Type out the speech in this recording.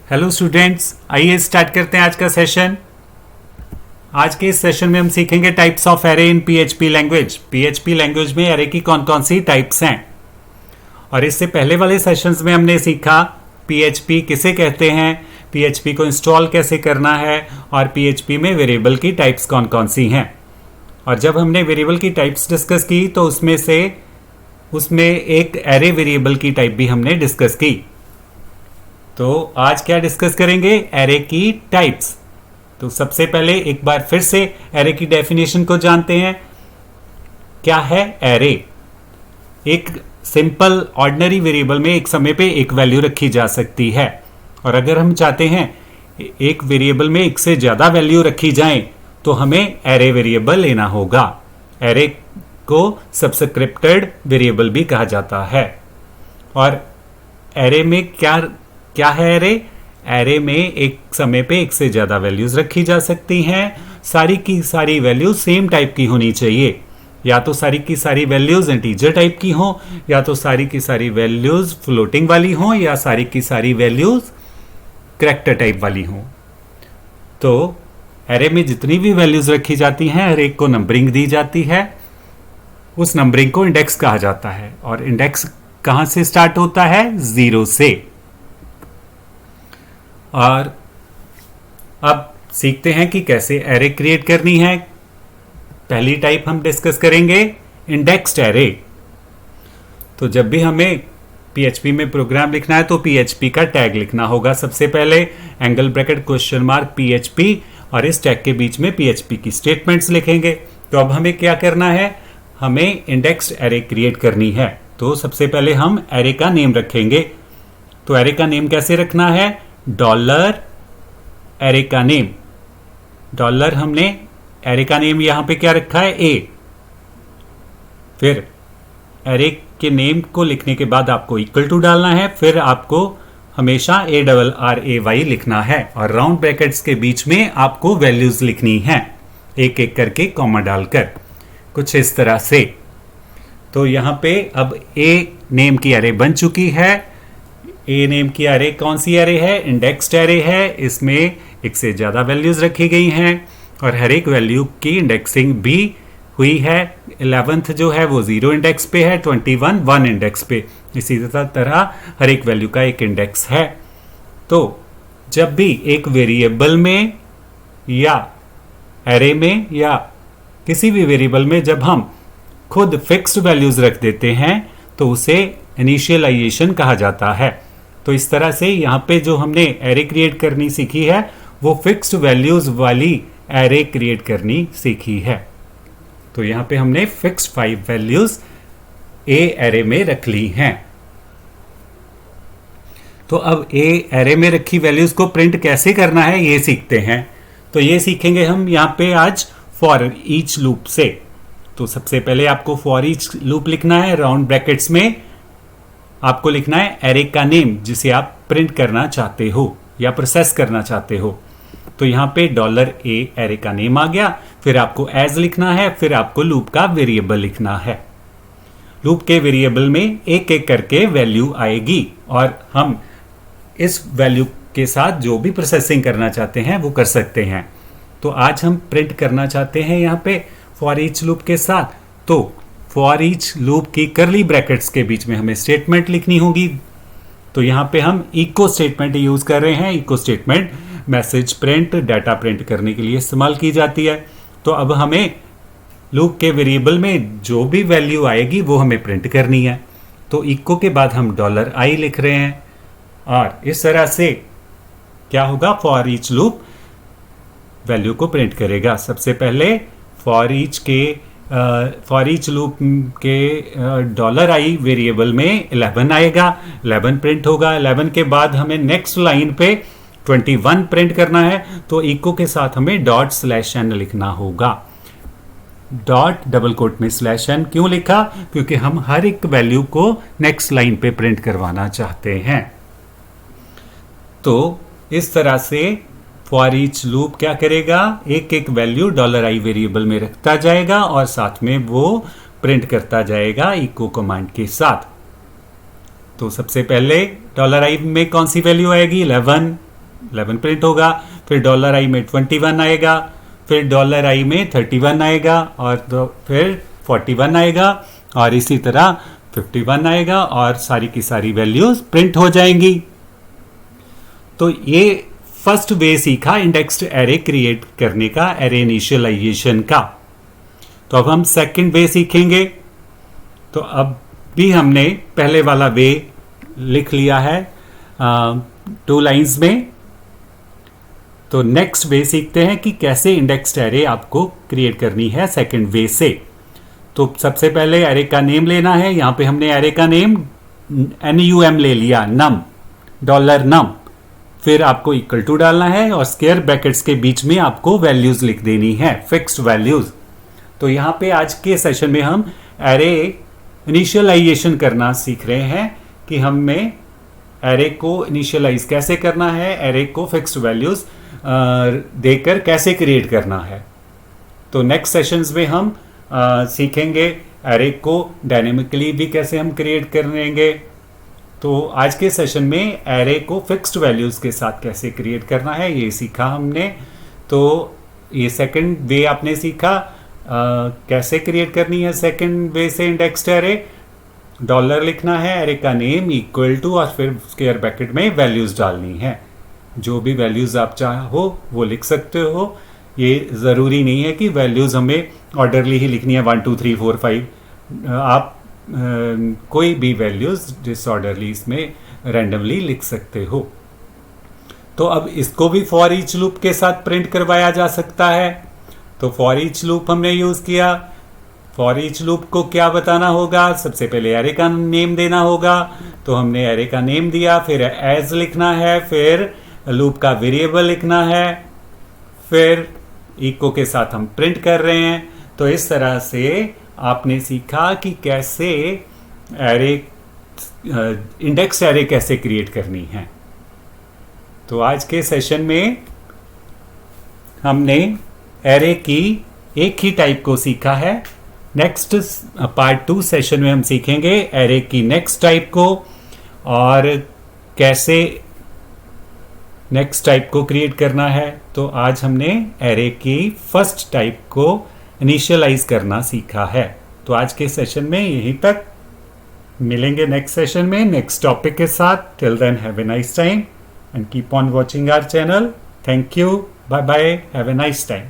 Hello students, आइए start करते हैं आज का सेशन। आज के इस सेशन में हम सीखेंगे types of array in PHP language. PHP language में एरे की कौन कौन सी टाइप्स हैं। और इससे पहले वाले सेशंस में हमने सीखा पीएचपी किसे कहते हैं, पीएचपी को इंस्टॉल कैसे करना है और पीएचपी में वेरिएबल की टाइप्स कौन कौन सी हैं। और जब हमने वेरिएबल की टाइप्स डिस्कस की तो उसमें एक एरे वेरिएबल की टाइप भी हमने डिस्कस की। तो आज क्या डिस्कस करेंगे, एरे की टाइप्स। तो सबसे पहले एक बार फिर से एरे की डेफिनेशन को जानते हैं। क्या है एरे? एक सिंपल ऑर्डिनरी वेरिएबल में एक समय पे एक वैल्यू रखी जा सकती है, और अगर हम चाहते हैं एक वेरिएबल में एक से ज्यादा वैल्यू रखी जाए तो हमें एरे वेरिएबल लेना होगा। एरे को सबस्क्रिप्टेड वेरिएबल भी कहा जाता है। और एरे में क्या है एरे में एक समय पे एक से ज्यादा वैल्यूज रखी जा सकती हैं। सारी की सारी वैल्यूज सेम टाइप की होनी चाहिए, या तो सारी की सारी वैल्यूज इंटीजर टाइप की हों, या तो सारी की सारी वैल्यूज फ्लोटिंग वाली हों, या सारी की सारी वैल्यूज करैक्टर टाइप वाली हों। तो एरे में जितनी भी वैल्यूज रखी जाती हैं हर एक को नंबरिंग दी जाती है। उस नंबरिंग को इंडेक्स कहा जाता है, और इंडेक्स कहां से स्टार्ट होता है? 0 से। और अब सीखते हैं कि कैसे एरे क्रिएट करनी है। पहली टाइप हम डिस्कस करेंगे इंडेक्स्ड एरे। तो जब भी हमें पीएचपी में प्रोग्राम लिखना है तो पीएचपी का टैग लिखना होगा। सबसे पहले angle bracket question mark PHP, और इस टैग के बीच में पीएचपी की स्टेटमेंट्स लिखेंगे। तो अब हमें क्या करना है, हमें इंडेक्स्ड एरे क्रिएट करनी है। तो सबसे पहले हम एरे का नेम रखेंगे। तो एरे का नेम कैसे रखना है? डॉलर एरे का नेम। डॉलर हमने एरे का नेम यहां पे क्या रखा है? ए। फिर एरे के नेम को लिखने के बाद आपको इक्वल टू डालना है। फिर आपको हमेशा ARRAY लिखना है, और राउंड ब्रैकेट्स के बीच में आपको वैल्यूज लिखनी है, एक एक करके कॉमा डालकर, कुछ इस तरह से। तो यहां पे अब ए नेम की एरे बन चुकी है। ए नेम की एरे कौन सी एरे है? इंडेक्स्ड एरे है। इसमें एक से ज्यादा वैल्यूज रखी गई हैं, और हर एक वैल्यू की इंडेक्सिंग भी हुई है। 11th जो है वो 0 इंडेक्स पे है, 21 1 इंडेक्स पे। इसी तरह हर एक वैल्यू का एक इंडेक्स है। तो जब भी एक वेरिएबल में या एरे में या किसी भी वेरिएबल में जब हम खुद फिक्स्ड वैल्यूज रख देते हैं तो उसे इनिशियलाइजेशन कहा जाता है। तो इस तरह से यहाँ पे जो हमने एरे क्रिएट करनी सीखी है वो फिक्स्ड वैल्यूज वाली एरे क्रिएट करनी सीखी है। तो यहाँ पे हमने फिक्स्ड 5 वैल्यूज ए एरे में रख ली हैं। तो अब ए एरे में रखी वैल्यूज को प्रिंट कैसे करना है ये सीखते हैं। तो ये सीखेंगे हम यहाँ पे आज फॉर ईच लूप से। तो सबसे पहले आपको फॉर ईच लूप लिखना है। राउंड ब्रैकेट्स में आपको लिखना है एरे का नेम जिसे आप प्रिंट करना चाहते हो या प्रोसेस करना चाहते हो। तो यहाँ पे $A एरे का नेम आ गया। फिर आपको एज लिखना है, फिर आपको लूप का वेरिएबल लिखना है। लूप के वेरिएबल में एक एक करके वैल्यू आएगी, और हम इस वैल्यू के साथ जो भी प्रोसेसिंग करना चाहते हैं वो कर सकते हैं। तो आज हम प्रिंट करना चाहते हैं यहाँ पे फॉर ईच लूप के साथ। तो फॉर ईच लूप की करली ब्रैकेट्स के बीच में हमें स्टेटमेंट लिखनी होगी। तो यहाँ पे हम इको स्टेटमेंट यूज कर रहे हैं। Echo statement message print, data print करने के लिए इस्तेमाल की जाती है। तो अब हमें लूप के वेरिएबल में जो भी वैल्यू आएगी वो हमें प्रिंट करनी है। तो इको के बाद हम $I लिख रहे हैं, और इस तरह से क्या होगा, फॉर ईच लूप वैल्यू को प्रिंट करेगा। सबसे पहले फॉर ईच लूप के $I वेरिएबल में 11 आएगा, 11 प्रिंट होगा। 11 के बाद हमें नेक्स्ट लाइन पे 21 प्रिंट करना है। तो इको के साथ हमें $n लिखना होगा। डबल कोट में /n क्यों लिखा? क्योंकि हम हर एक वैल्यू को नेक्स्ट लाइन पे प्रिंट करवाना चाहते हैं। तो इस तरह से फॉर ईच लूप क्या करेगा, एक एक वैल्यू $I वेरिएबल में रखता जाएगा और साथ में वो प्रिंट करता जाएगा इको कमांड के साथ। तो सबसे पहले $i में कौन सी वैल्यू आएगी? 11। 11 प्रिंट होगा, फिर $i में 21 आएगा, फिर $i में 31 आएगा, और तो फिर 41 आएगा, और इसी तरह 51 आएगा, और सारी की सारी वैल्यूज प्रिंट हो जाएंगी। तो ये फर्स्ट वे सीखा इंडेक्स्ड एरे क्रिएट करने का, एरे इनिशियलाइजेशन का। तो अब हम सेकंड वे सीखेंगे। तो अब भी हमने पहले वाला वे लिख लिया है 2 लाइंस में। तो नेक्स्ट वे सीखते हैं कि कैसे इंडेक्स्ड एरे आपको क्रिएट करनी है सेकंड वे से। तो सबसे पहले एरे का नेम लेना है। यहां पे हमने एरे का नेम NUM ले लिया, नम, $num। फिर आपको इक्वल टू डालना है और स्क्वायर ब्रैकेट्स के बीच में आपको वैल्यूज लिख देनी है, फिक्स्ड वैल्यूज। तो यहां पे आज के सेशन में हम एरे इनिशियलाइजेशन करना सीख रहे हैं कि हमें एरे को इनिशियलाइज कैसे करना है, एरे को फिक्स्ड वैल्यूज देकर कैसे क्रिएट करना है। तो नेक्स्ट सेशंस में हम सीखेंगे एरे को डायनेमिकली भी कैसे हम क्रिएट करेंगे। तो आज के सेशन में एरे को फिक्स्ड वैल्यूज के साथ कैसे क्रिएट करना है ये सीखा हमने। तो ये सेकंड वे आपने सीखा कैसे क्रिएट करनी है सेकंड वे से इंडेक्स्ड एरे। डॉलर लिखना है, एरे का नेम इक्वल टू, और फिर स्क्वायर ब्रैकेट में वैल्यूज डालनी है। जो भी वैल्यूज आप चाहो वो लिख सकते हो। ये ज़रूरी नहीं है कि वैल्यूज हमें ऑर्डरली ही लिखनी है 1 2 3 4 5। आप कोई भी वैल्यूज डिसऑर्डरली इसमें रैंडमली लिख सकते हो। तो अब इसको भी फॉर ईच लूप के साथ प्रिंट करवाया जा सकता है। तो फॉर ईच लूप हमने यूज किया। फॉर ईच लूप को क्या बताना होगा, सबसे पहले एरे का नेम देना होगा। तो हमने एरे का नेम दिया, फिर एज लिखना है, फिर लूप का वेरिएबल लिखना है, फिर इको के साथ हम प्रिंट कर रहे हैं। तो इस तरह से आपने सीखा कि कैसे एरे इंडेक्स एरे कैसे क्रिएट करनी है। तो आज के सेशन में हमने एरे की एक ही टाइप को सीखा है। नेक्स्ट पार्ट 2 सेशन में हम सीखेंगे एरे की नेक्स्ट टाइप को और कैसे नेक्स्ट टाइप को क्रिएट करना है। तो आज हमने एरे की फर्स्ट टाइप को इनिशियलाइज करना सीखा है। तो आज के सेशन में यहीं तक, मिलेंगे नेक्स्ट सेशन में नेक्स्ट टॉपिक के साथ। Till then have a nice time and keep on watching our channel. Thank you, bye bye, have a nice time.